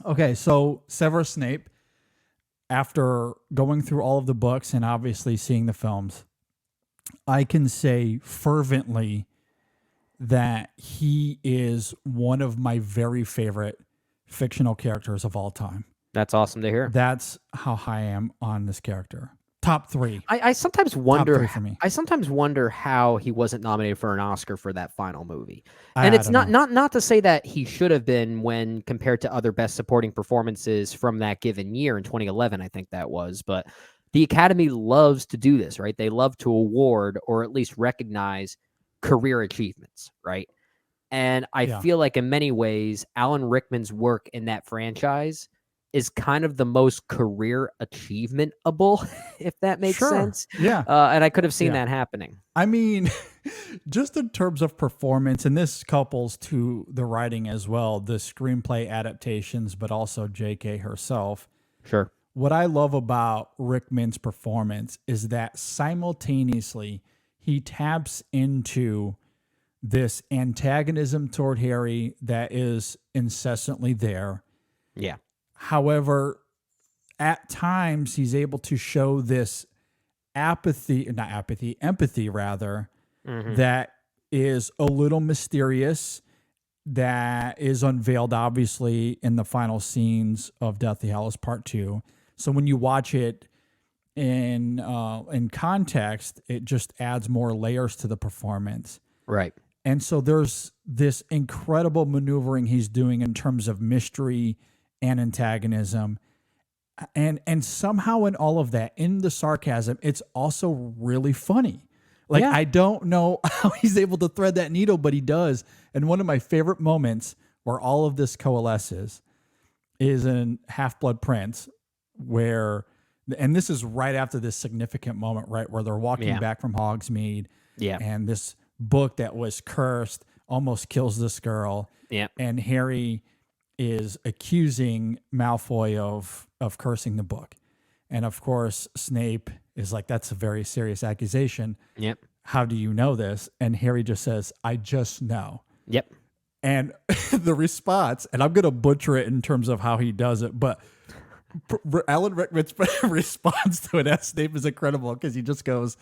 Okay, so Severus Snape, after going through all of the books and obviously seeing the films, I can say fervently that he is one of my very favorite fictional characters of all time. That's awesome to hear. That's how high I am on this character. Top three. I sometimes Top wonder. three for me. I sometimes wonder how he wasn't nominated for an Oscar for that final movie. And I it's don't not know. not not to say that he should have been when compared to other best supporting performances from that given year in 2011, I think that was. But the Academy loves to do this, right? They love to award or at least recognize career achievements, right? And I Yeah. feel like in many ways, Alan Rickman's work in that franchise is kind of the most career achievementable, if that makes Sure. sense. Yeah. And I could have seen Yeah. that happening. I mean, just in terms of performance, and this couples to the writing as well, the screenplay adaptations, but also J.K. herself. Sure. What I love about Rickman's performance is that simultaneously he taps into this antagonism toward Harry that is incessantly there. Yeah. However, at times he's able to show this empathy rather, Hmm. that is a little mysterious, that is unveiled obviously in the final scenes of Deathly Hallows Part 2. So when you watch it in context, it just adds more layers to the performance. Right. And so there's this incredible maneuvering he's doing in terms of mystery and antagonism. And somehow in all of that, in the sarcasm, it's also really funny. Like, Yeah. I don't know how he's able to thread that needle, but he does. And one of my favorite moments where all of this coalesces is in Half-Blood Prince, where, and this is right after this significant moment, right, where they're walking Yeah. back from Hogsmeade, Yeah. and this book that was cursed almost kills this girl, Yeah. and Harry is accusing Malfoy of cursing the book. And of course, Snape is like, that's a very serious accusation. Yep. How do you know this? And Harry just says, I just know. Yep. And the response, and I'm going to butcher it in terms of how he does it, but Alan Rickman's response to it as Snape is incredible because he just goes,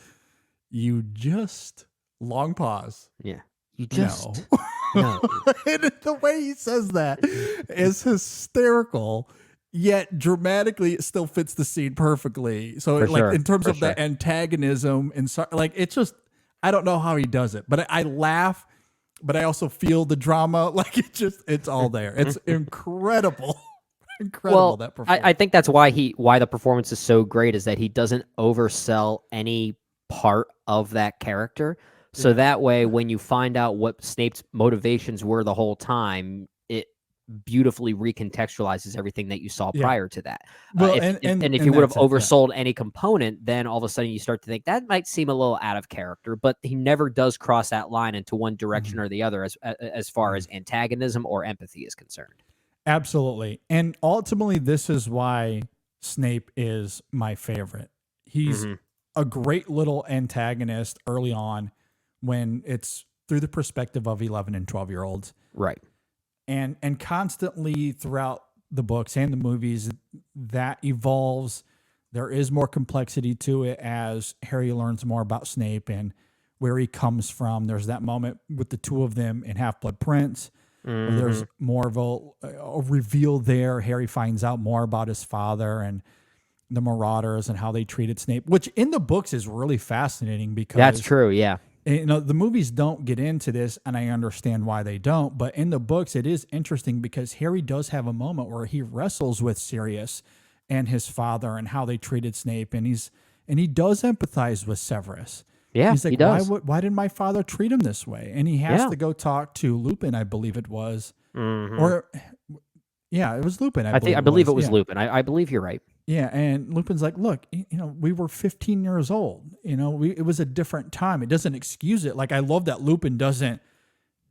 you just, long pause. Yeah. You No. just no. And the way he says that is hysterical, yet dramatically it still fits the scene perfectly. So, For like, sure. in terms For of the sure. antagonism and like, it's just, I don't know how he does it, but I laugh, but I also feel the drama. Like, it's all there. It's incredible. Incredible, Well, that performance. I think that's why why the performance is so great is that he doesn't oversell any part of that character. So Yeah. that way, when you find out what Snape's motivations were the whole time, it beautifully recontextualizes everything that you saw Yeah. prior to that. Well, If and you would have that's it. Yeah. oversold any component, then all of a sudden you start to think that might seem a little out of character. But he never does cross that line into one direction Mhm. or the other as far Mhm. as antagonism or empathy is concerned. Absolutely. And ultimately, this is why Snape is my favorite. He's Hmm. a great little antagonist early on when it's through the perspective of 11 and 12-year-olds. Right. And constantly throughout the books and the movies, that evolves. There is more complexity to it as Harry learns more about Snape and where he comes from. There's that moment with the two of them in Half-Blood Prince where there's more of a reveal there. Harry finds out more about his father and the Marauders and how they treated Snape, which in the books is really fascinating because That's true. Yeah. the movies don't get into this, and I understand why they don't. But in the books, it is interesting because Harry does have a moment where he wrestles with Sirius and his father and how they treated Snape, and he does empathize with Severus. Yeah, He's like, he does. why did my father treat him this way? And he has Yeah. to go talk to Lupin, I believe it was, Mhm. or yeah, it was Lupin. I believe it was Yeah. Lupin. I believe you're right. Yeah, and Lupin's like, look, we were 15 years old. It was a different time. It doesn't excuse it. Like, I love that Lupin doesn't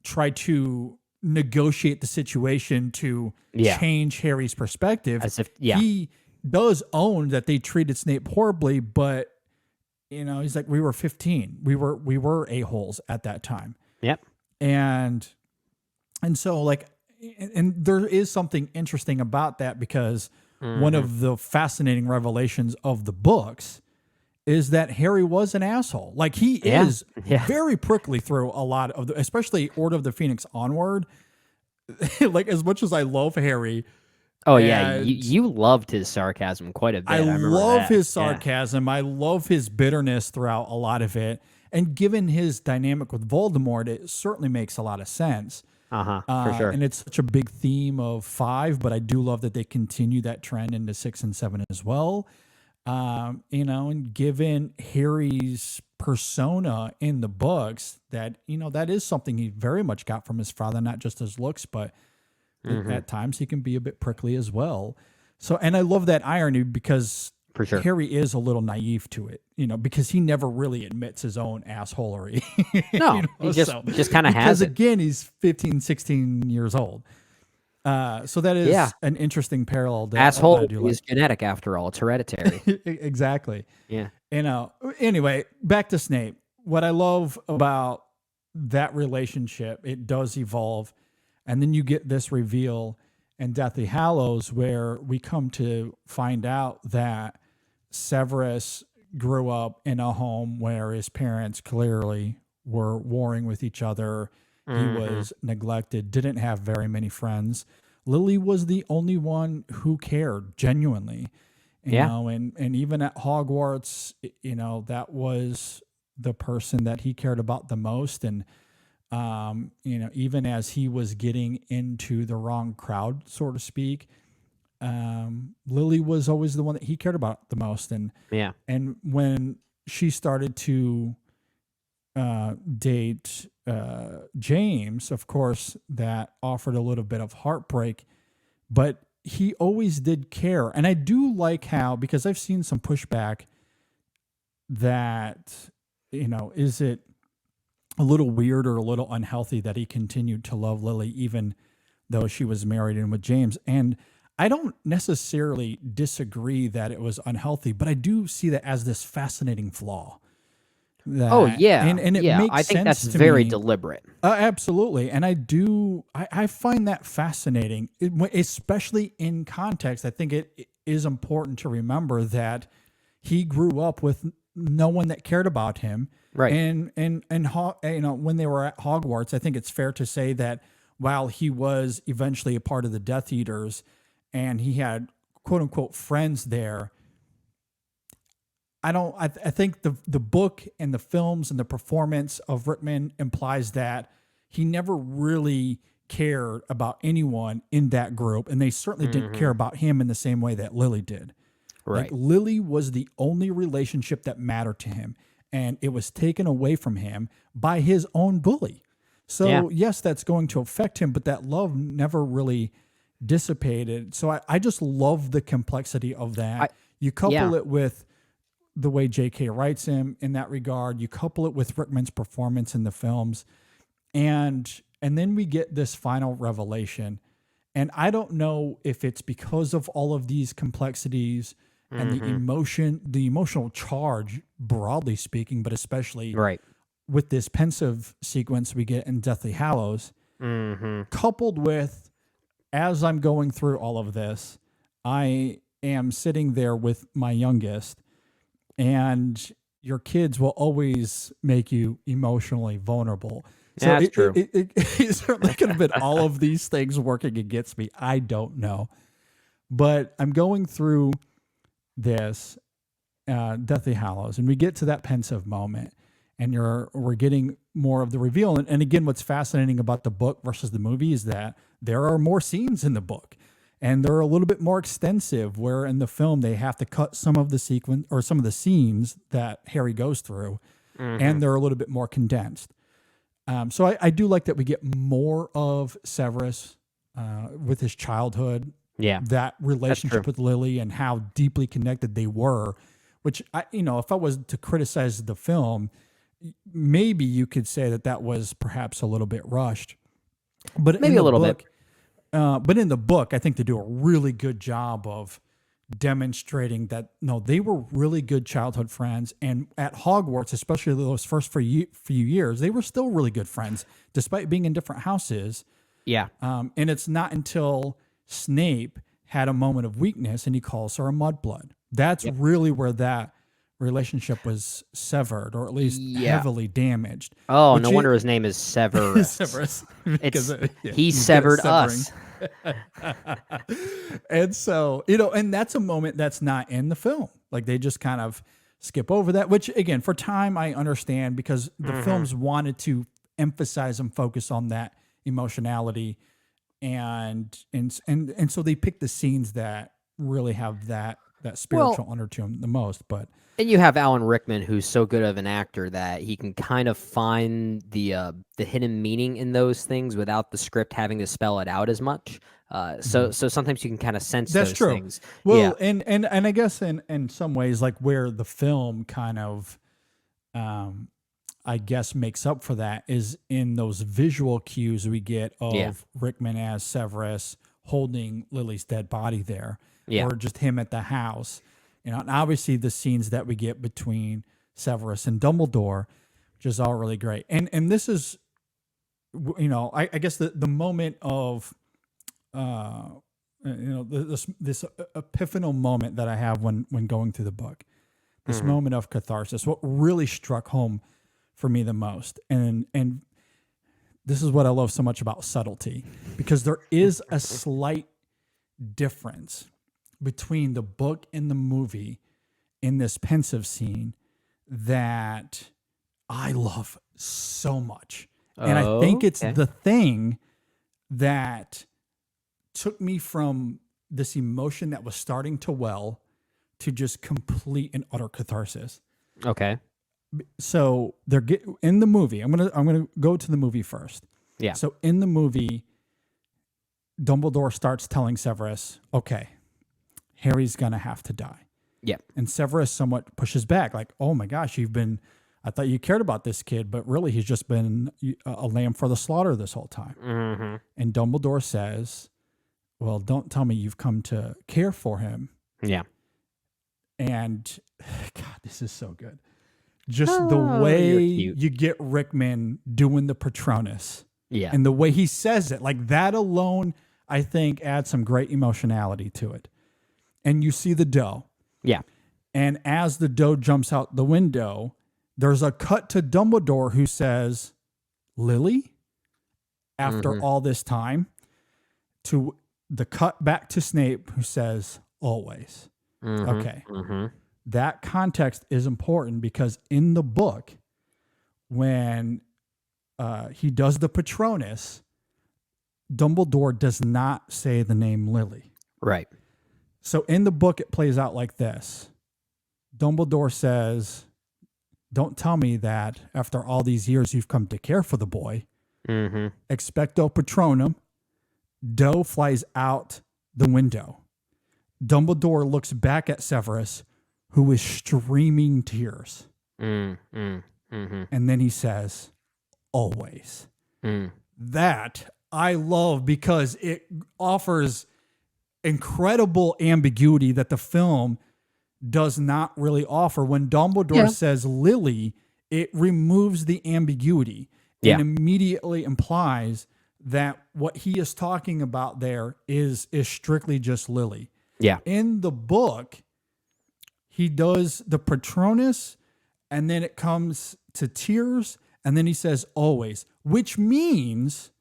try to negotiate the situation to Yeah. change Harry's perspective. As if yeah. He does own that they treated Snape horribly, but he's like, we were 15. We were a-holes at that time. Yep. And so, like, and there is something interesting about that, because one Mhm. of the fascinating revelations of the books is that Harry was an asshole. Like, he Yeah. is Yeah. very prickly through a lot of the, especially Order of the Phoenix onward. Like, as much as I love Harry, Oh, yeah, and you loved his sarcasm quite a I bit, I remember love that. his Yeah. sarcasm, I love his bitterness throughout a lot of it. And given his dynamic with Voldemort, it certainly makes a lot of sense. Uh-huh, for sure. And it's such a big theme of 5, but I do love that they continue that trend into 6 and 7 as well. And given Harry's persona in the books, that, that is something he very much got from his father, not just his looks, but Mhm. at times he can be a bit prickly as well. So, and I love that irony, because For sure. Harry is a little naive to it, because he never really admits his own assholery. No, he just kinda Because has it. again, he's 15, 16 years old. So that Yeah. is an interesting parallel that I Asshole do like. is genetic after all, it's hereditary. Exactly. Yeah. Anyway, back to Snape. What I love about that relationship, it does evolve. And then you get this reveal in Deathly Hallows, where we come to find out that Severus grew up in a home where his parents clearly were warring with each other. He Mhm. was neglected, didn't have very many friends. Lily was the only one who cared genuinely, Yeah. and even at Hogwarts, that was the person that he cared about the most. And even as he was getting into the wrong crowd, so to speak, Lily was always the one that he cared about the most. Yeah. And when she started to date James, of course, that offered a little bit of heartbreak, but he always did care. And I do like how, because I've seen some pushback that, is it a little weird or a little unhealthy that he continued to love Lily even though she was married and with James? And I don't necessarily disagree that it was unhealthy, but I do see that as this fascinating flaw. Oh, That yeah. and it Yeah, makes I think that's sense to very me. deliberate. Absolutely, and I find that fascinating, especially in context. I think it is important to remember that he grew up with no one that cared about him, Right. and when they were at Hogwarts, I think it's fair to say that while he was eventually a part of the Death Eaters, and he had quote unquote friends there, I think the book and the films and the performance of Rickman implies that he never really cared about anyone in that group, and they certainly didn't care Mhm. about him in the same way that Lily did. Like, Right. Lily was the only relationship that mattered to him, and it was taken away from him by his own bully. Yeah. So yes, that's going to affect him, but that love never really dissipated. So I just love the complexity of I that. You Yeah. couple it with the way J.K. writes him in that regard. You couple it with Rickman's performance in the films, and then we get this final revelation. And I don't know if it's because of all of these complexities and Mhm. the emotional charge, broadly speaking, but especially Right. with this pensive sequence we get in Deathly Hallows, Mhm. coupled with, as I'm going through all of this, I am sitting there with my youngest, and your kids will always make you emotionally vulnerable. So That's true. it certainly could have been all of these things working against me. I don't know. But I'm going through this Deathly Hallows, and we get to that pensive moment, and we're getting more of the reveal. And again, what's fascinating about the book versus the movie is that there are more scenes in the book, and they're a little bit more extensive. Where in the film they have to cut some of the sequence or some of the scenes that Harry goes through, Mhm. and they're a little bit more condensed. So I do like that we get more of Severus with his childhood, Yeah. that That's true. relationship with Lily, and how deeply connected they were. Which if I was to criticize the film, maybe you could say that that was perhaps a little bit rushed. But in Maybe a the little bit. book, I think they do a really good job of demonstrating that no, they were really good childhood friends, and at Hogwarts, especially those first few years, they were still really good friends, despite being in different houses. Yeah. And it's not until Snape had a moment of weakness and he calls her a mudblood. That's Yep. really where that relationship was severed, or at least Yeah. heavily damaged. Oh, no wonder his name is Severus. Severus. It's Yeah, he he's good at severed severing. us. And so, and that's a moment that's not in the film. Like they just kind of skip over that, which again, for time, I understand because the films wanted to emphasize and focus on that emotionality. And so they pick the scenes that really have that spiritual undertone the most. But And you have Alan Rickman, who's so good of an actor that he can kind of find the hidden meaning in those things without the script having to spell it out as much. So sometimes you can kind of sense that's those true. things. Well, and I guess in some ways, like where the film kind of, I guess, makes up for that is in those visual cues we get of Rickman as Severus holding Lily's dead body there, or just him at the house. And obviously the scenes that we get between Severus and Dumbledore, which is all really great. And this is, I guess the moment of, this epiphanal moment that I have when going through the book, this moment of catharsis, what really struck home for me the most. And this is what I love so much about subtlety, because there is a slight difference between the book and the movie in this pensive scene that I love so much. And I think it's the thing that took me from this emotion that was starting to well to just complete and utter catharsis. Okay. So in the movie, I'm gonna go to the movie first. Yeah. So in the movie, Dumbledore starts telling Severus, okay, Harry's gonna have to die. Yep. And Severus somewhat pushes back, like, oh my gosh, I thought you cared about this kid, but really he's just been a lamb for the slaughter this whole time. Mm-hmm. And Dumbledore says, well, don't tell me you've come to care for him. Yeah. And God, this is so good. Just the way you get Rickman doing the Patronus. Yeah. And the way he says it, like that alone, I think adds some great emotionality to it. And you see the doe. Yeah. And as the doe jumps out the window, there's a cut to Dumbledore who says, Lily? After all this time, to the cut back to Snape who says, always. Okay. That context is important because in the book, when he does the Patronus, Dumbledore does not say the name Lily. Right. So in the book, it plays out like this. Dumbledore says, don't tell me that after all these years you've come to care for the boy. Expecto Patronum. Doe flies out the window. Dumbledore looks back at Severus, who is streaming tears. And then he says, always. That I love because it offers incredible ambiguity that the film does not really offer. When Dumbledore says Lily, it removes the ambiguity and immediately implies that what he is talking about there is strictly just Lily. Yeah. In the book, he does the Patronus, and then it comes to tears, and then he says always, which means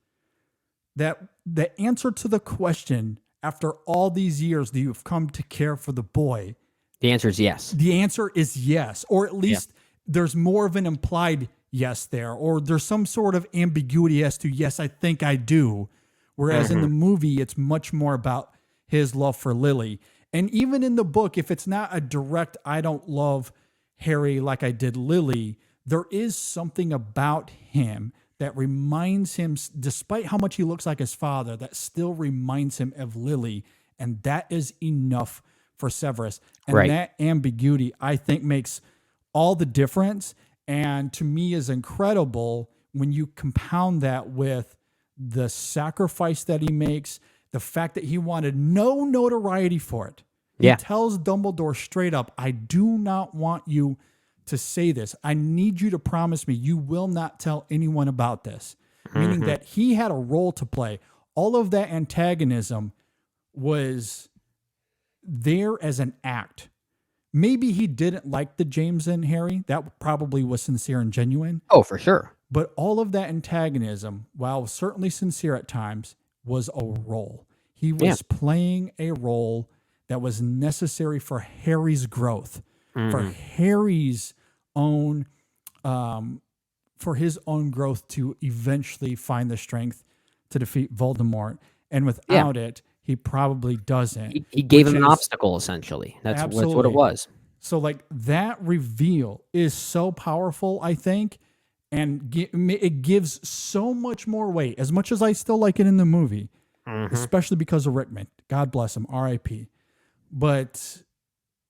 that the answer to the question, after all these years that you've come to care for the boy, the answer is yes. The answer is yes, or at least there's more of an implied yes there, or there's some sort of ambiguity as to, yes, I think I do. Whereas in the movie, it's much more about his love for Lily. And even in the book, if it's not a direct, I don't love Harry like I did Lily, there is something about him that reminds him, despite how much he looks like his father, that still reminds him of Lily. And that is enough for Severus. And that ambiguity, I think, makes all the difference. And to me is incredible when you compound that with the sacrifice that he makes, the fact that he wanted no notoriety for it. He tells Dumbledore straight up, I do not want you to say this. I need you to promise me you will not tell anyone about this. Meaning that he had a role to play. all of that antagonism was there as an act. Maybe he didn't like the James and Harry. That probably was sincere and genuine. Oh, for sure. But all of that antagonism, while certainly sincere at times, was a role. He was playing a role that was necessary for Harry's growth, for Harry's own, for his own growth to eventually find the strength to defeat Voldemort. And without it, he probably doesn't. He gave him an obstacle, essentially. That's what it was. So, like, that reveal is so powerful, I think, and it gives so much more weight. As much as I still like it in the movie, especially because of Rickman. God bless him, R.I.P. But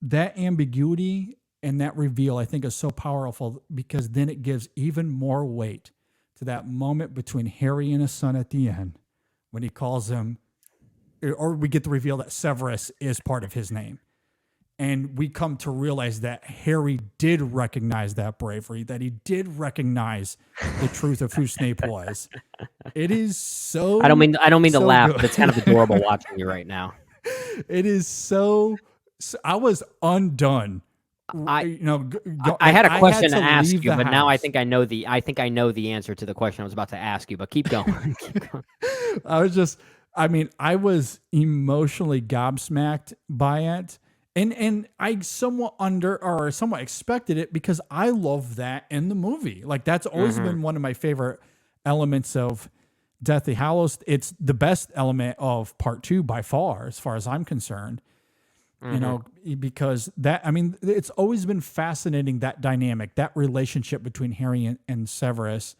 that ambiguity and that reveal, I think, is so powerful because then it gives even more weight to that moment between Harry and his son at the end when he calls him, or we get the reveal that Severus is part of his name. And we come to realize that Harry did recognize that bravery, that he did recognize the truth of who Snape was. It is so. I don't mean to laugh, but it's kind of adorable watching you right now. It is so. I was undone. I had a question to ask you, but now I think I know the answer to the question I was about to ask you. But keep going. I was emotionally gobsmacked by it. And I somewhat expected it because I love that in the movie. Like, that's always been one of my favorite elements of Deathly Hallows. It's the best element of part 2 by far as I'm concerned. You know, because it's always been fascinating, that dynamic, that relationship between Harry and Severus.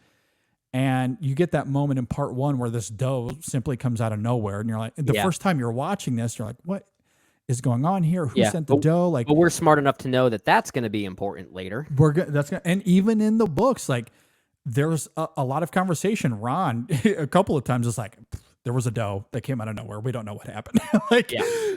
And you get that moment in part 1 where this doe simply comes out of nowhere. And you're like, first time you're watching this, you're like, what is going on here? Who sent the doe? Like, but we're smart enough to know that that's going to be important later. And even in the books, like, there's a lot of conversation. Ron, a couple of times, is like, there was a doe that came out of nowhere. We don't know what happened.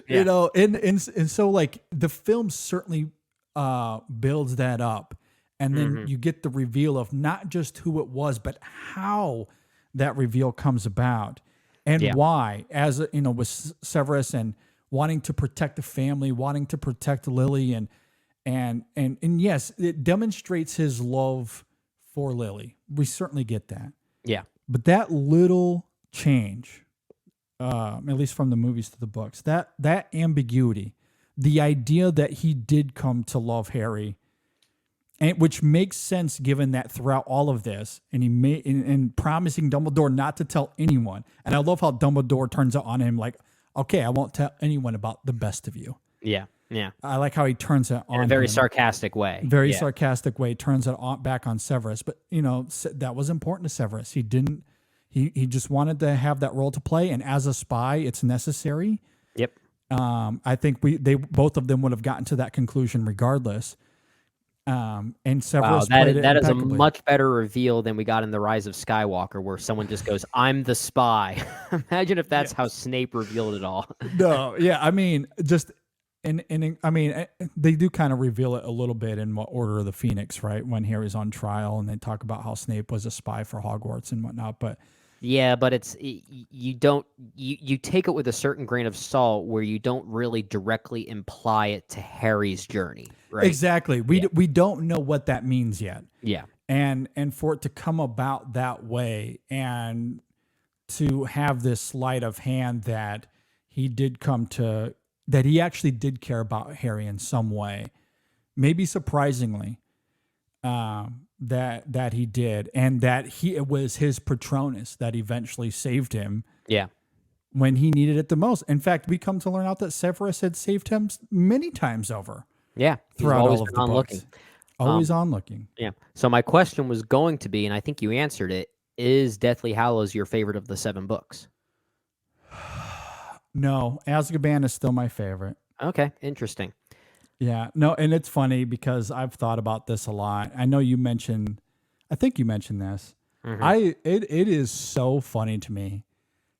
You know, and so, like, the film certainly builds that up. And then you get the reveal of not just who it was, but how that reveal comes about and why, as with Severus and wanting to protect the family, wanting to protect Lily, and yes, it demonstrates his love for Lily. We certainly get that. Yeah. But that little change, at least from the movies to the books, that ambiguity, the idea that he did come to love Harry, and which makes sense given that throughout all of this, and he made in promising Dumbledore not to tell anyone. And I love how Dumbledore turns it on him like, okay, I won't tell anyone about the best of you. Yeah, yeah. I like how he turns it on in a very sarcastic way. Sarcastic way, turns it on back on Severus. But that was important to Severus. He didn't. He just wanted to have that role to play, and as a spy, it's necessary. Yep. I think both of them would have gotten to that conclusion regardless. And Severus played it that is a impeccably. much better reveal than we got in The Rise of Skywalker, where someone just goes, "I'm the spy." Imagine if that's how Snape revealed it all. No, yeah, I mean, just they do kind of reveal it a little bit in Order of the Phoenix, right? When Harry's on trial, and they talk about how Snape was a spy for Hogwarts and whatnot, but. Yeah, but you take it with a certain grain of salt where you don't really directly imply it to Harry's journey, right? Exactly. We don't know what that means yet. Yeah. And for it to come about that way and to have this sleight of hand that he actually did care about Harry in some way, maybe surprisingly, that he did, and that it was his Patronus that eventually saved him. Yeah. When he needed it the most. In fact, we come to learn out that Severus had saved him many times over. Yeah. Throughout all of the books. Always on looking. Yeah. So my question was going to be, and I think you answered it, is Deathly Hallows your favorite of the 7 books? No, Azkaban is still my favorite. Okay. Interesting. Yeah, no, and it's funny because I've thought about this a lot. I think you mentioned this. It is so funny to me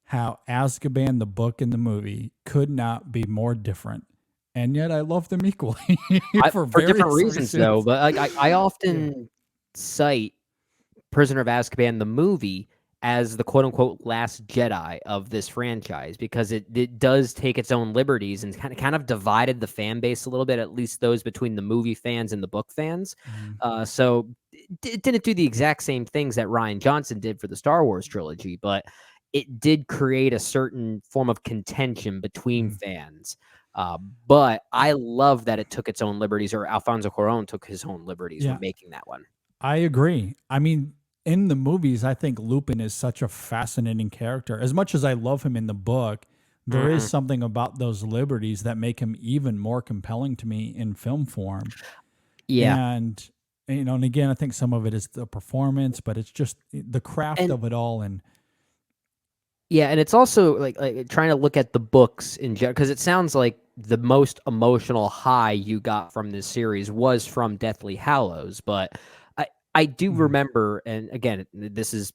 how Azkaban, the book and the movie, could not be more different, and yet I love them equally for different reasons, though. But I often cite Prisoner of Azkaban, the movie, as the quote unquote last Jedi of this franchise, because it does take its own liberties and kind of divided the fan base a little bit, at least those between the movie fans and the book fans. Mhm. So it didn't do the exact same things that Rian Johnson did for the Star Wars trilogy, but it did create a certain form of contention between Mhm. fans. But I love that it took its own liberties, or Alfonso Cuarón took his own liberties Yeah, when making that one. I agree. I mean, in the movies, I think Lupin is such a fascinating character. As much as I love him in the book, there is Mhm. something about those liberties that make him even more compelling to me in film form. Yeah. And and again, I think some of it is the performance, but it's just the craft And of it all. And yeah, and it's also like trying to look at the books in general, because it sounds like the most emotional high you got from this series was from Deathly Hallows. But I do Mhm. remember, and again, this is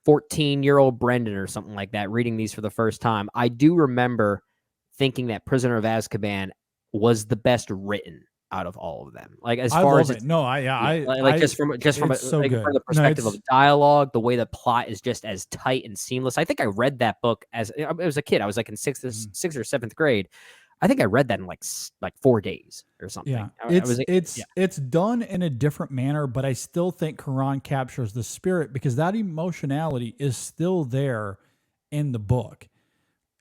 14-year-old Brendan or something like that reading these for the first time. I do remember thinking that Prisoner of Azkaban was the best written out of all of them. Like as I far as love its it. No, I yeah, yeah, like I just from it's so like from good. the No, perspective of it's dialogue, the way the plot is just as tight and seamless. I think I read that book as I was a kid. I was like in mhm. sixth or seventh grade. I think I read that in like 4 days or something. Yeah, I was like, yeah, it's done in a different manner, but I still think Quran captures the spirit because that emotionality is still there in the book,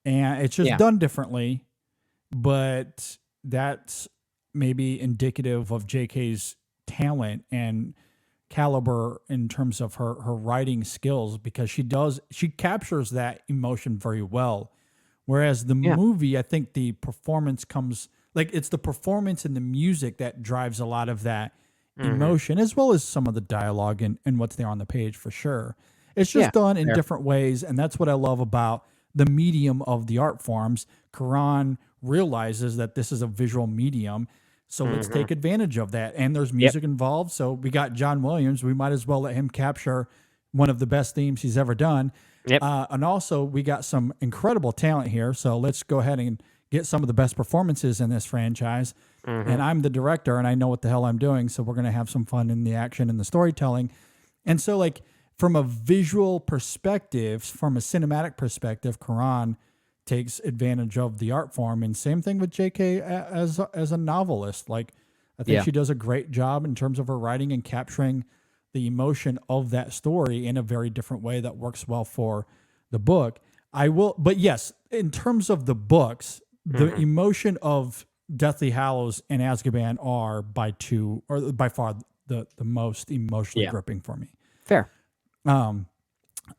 and it's just yeah, done differently. But that's maybe indicative of J.K.'s talent and caliber in terms of her writing skills because she captures that emotion very well. Whereas the yeah, movie, I think the performance comes like it's the performance and the music that drives a lot of that hmm, emotion, as well as some of the dialogue and what's there on the page for sure. It's yeah, just done in fair, different ways, and that's what I love about the medium of the art forms. Quran realizes that this is a visual medium, so let's hmm, take advantage of that. And there's yep, music involved, so we got John Williams. We might as well let him capture one of the best themes he's ever done. yep, And also, we got some incredible talent here. So let's go ahead and get some of the best performances in this franchise. hmm, And I'm the director and I know what the hell I'm doing. So we're going to have some fun in the action and the storytelling. And so, like, from a visual perspective, from a cinematic perspective, Quran takes advantage of the art form. And same thing with JK as a novelist. Like, I think yeah, she does a great job in terms of her writing and capturing the emotion of that story in a very different way that works well for the book. I will, but yes, in terms of the books, the hmm, emotion of Deathly Hallows and Azkaban are by far the most emotionally yeah, gripping for me. fair, Um,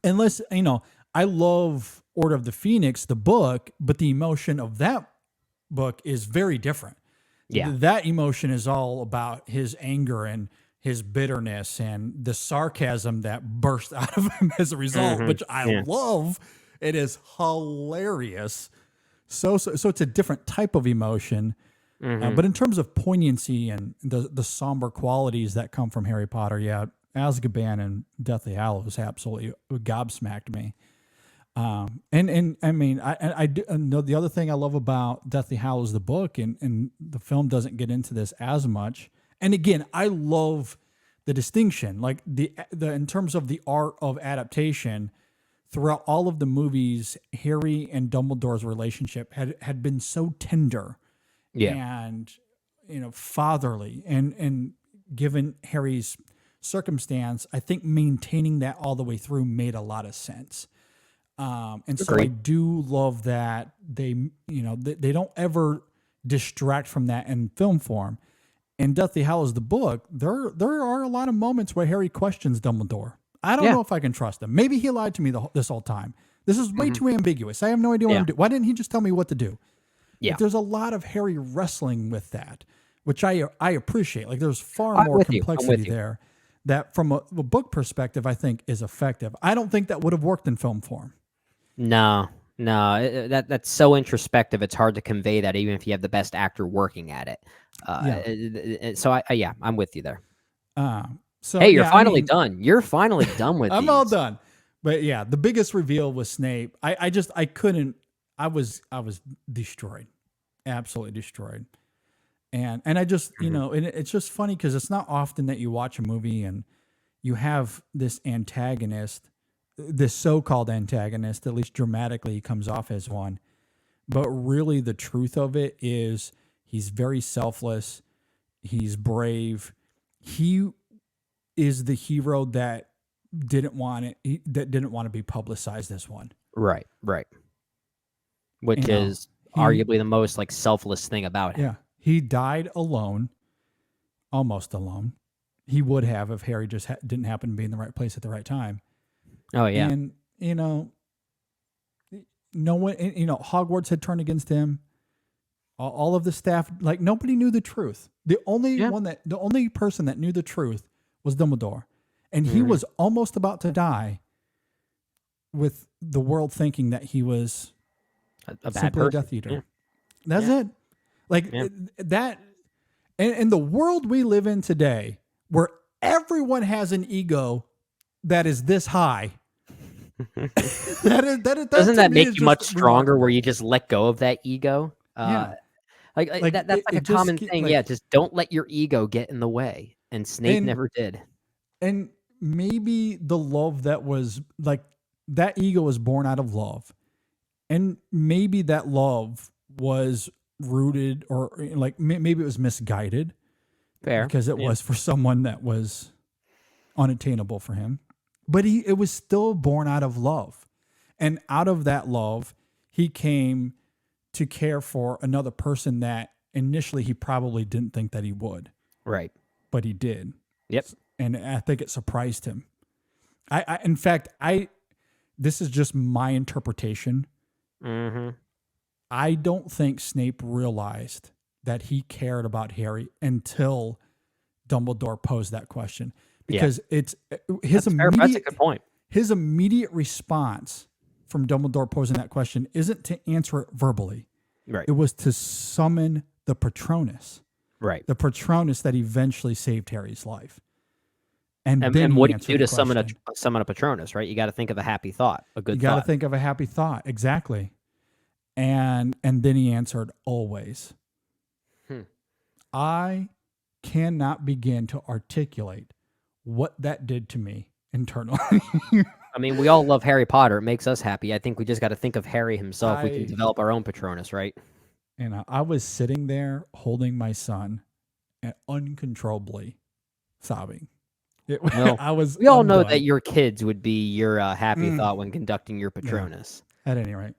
Unless I love Order of the Phoenix, the book, but the emotion of that book is very different. yeah, That emotion is all about his anger and his bitterness and the sarcasm that burst out of him as a result, hmm, which I yeah, love. It is hilarious. So it's a different type of emotion. hmm, But in terms of poignancy and the somber qualities that come from Harry Potter, yeah, Azkaban and Deathly Hallows absolutely gobsmacked me. And I mean, I do know the other thing I love about Deathly Hallows, the book, and the film doesn't get into this as much. And again, I love the distinction, like the in terms of the art of adaptation throughout all of the movies. Harry and Dumbledore's relationship had been so tender yeah, and fatherly, and given Harry's circumstance, I think maintaining that all the way through made a lot of sense. And so I agreed, do love that they don't ever distract from that in film form. In Deathly Hallows, the book, there are a lot of moments where Harry questions Dumbledore. I don't yeah, know if I can trust him. Maybe he lied to me this whole time. This is way hmm, too ambiguous. I have no idea what yeah, I'm doing. Why didn't he just tell me what to do? Like yeah. there's a lot of Harry wrestling with that, which I appreciate. Like there's far I'm more with you. I'm complexity with you. there that from a book perspective I think is effective. I don't think that would have worked in film form. No, no, that's so introspective. It's hard to convey that, even if you have the best actor working at it. Yeah. So yeah, I'm with you there. So Hey, you're yeah, I finally mean, done. You're finally done with I'm all these. done. But yeah, the biggest reveal was Snape. I couldn't. I was destroyed, absolutely destroyed. And I just Mhm. and it's just funny because it's not often that you watch a movie and you have this antagonist this so-called antagonist, at least dramatically, he comes off as one. But really, the truth of it is he's very selfless. He's brave. He is the hero that didn't want to be publicized as one. Right. Which is arguably the most like selfless thing about him. Yeah. He died alone, almost alone. He would have if Harry just didn't happen to be in the right place at the right time. Oh yeah. And no one, Hogwarts had turned against him. All of the staff, like nobody knew the truth. The only person that knew the truth was Dumbledore. And he was almost about to die with the world thinking that he was a bad simply a person. Death Eater. That's it. Like that. And the world we live in today, where everyone has an ego that is this high. Doesn't that make you much stronger where you just let go of that ego? That's like a common thing. Like, just don't let your ego get in the way. And Snape never did. And maybe the love that was like that ego was born out of love. And maybe that love was rooted or like maybe it was misguided. Fair. Because it was for someone that was unattainable for him. But it was still born out of love. And out of that love, he came to care for another person that initially he probably didn't think that he would. Right. But he did. Yep. And I think it surprised him. In fact, this is just my interpretation. Mm-hmm. I don't think Snape realized that he cared about Harry until Dumbledore posed that question. Because it's his immediate. That's a good point. His immediate response from Dumbledore posing that question isn't to answer it verbally. Right. It was to summon the Patronus. Right. The Patronus that eventually saved Harry's life. And what do you do to summon a Patronus, right? You got to think of a happy thought, a good thought. You got to think of a happy thought. Exactly. And then he answered, always. I cannot begin to articulate what that did to me internally. I mean, we all love Harry Potter. It makes us happy. I think we just got to think of Harry himself. We can develop our own Patronus, right? And I was sitting there holding my son and uncontrollably sobbing. We all know that your kids would be your happy thought when conducting your Patronus. Yeah, at any rate.